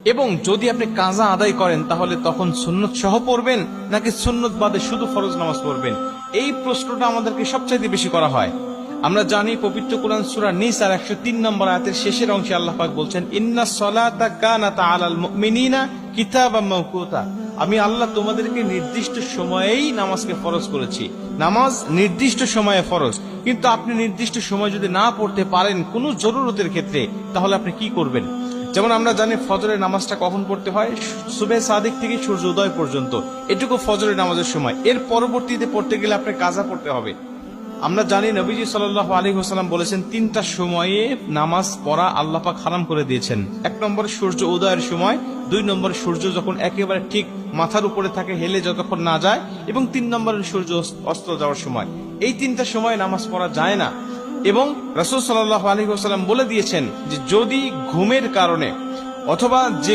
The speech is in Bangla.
এবং যদি আপনি কাজা আদায় করেন তাহলে তখন সুন্নত সহ পড়বেন নাকি সুন্নত বাদে শুধু ফরজ নামাজ পড়বেন? এই প্রশ্নটা আমাদেরকে সবচাইতে বেশি করা হয়। আমরা জানি পবিত্র কোরআন সূরা নিসার 103 নম্বর আয়াতের শেষের অংশে আল্লাহ পাক বলছেন, ইন্নাস সালাতা কানাত আলাল মুমিনিনা কিতাবাম মাওকুতা। আমি আল্লাহ তোমাদেরকে নির্দিষ্ট সময়েই নামাজকে ফরজ করেছি। নামাজ নির্দিষ্ট সময়ে ফরজ, কিন্তু আপনি নির্দিষ্ট সময় যদি না পড়তে পারেন কোনো জরুরতের ক্ষেত্রে, তাহলে আপনি কি করবেন? যেমন আমরা জানি ফজরের নামাজটা কখন পড়তে হয়? সুবে সাদিক থেকে সূর্য উদয় পর্যন্ত, এটুকু ফজরের নামাজের সময়। এর পরবর্তীতে পড়তে গেলে আপনি কাজা পড়তে হবে। আমরা জানি নবীজি সাল্লাল্লাহু আলাইহি ওয়াসাল্লাম বলেছেন, তিনটা সময়ে নামাজ পড়া আল্লাহ পাক হারাম করে দিয়েছেন। 1 নম্বর সূর্য উদয়ের সময়, 2 নম্বর সূর্য যখন একেবারে ঠিক মাথার উপরে থাকে, হেলে যতক্ষণ না যায়, এবং 3 নম্বরের সূর্য অস্ত যাওয়ার সময়। এই তিনটা সময় নামাজ পড়া যায় না। এবং রাসূল সাল্লাল্লাহু আলাইহি ওয়াসাল্লাম বলে দিয়েছেন যে যদি ঘুমের কারণে অথবা যে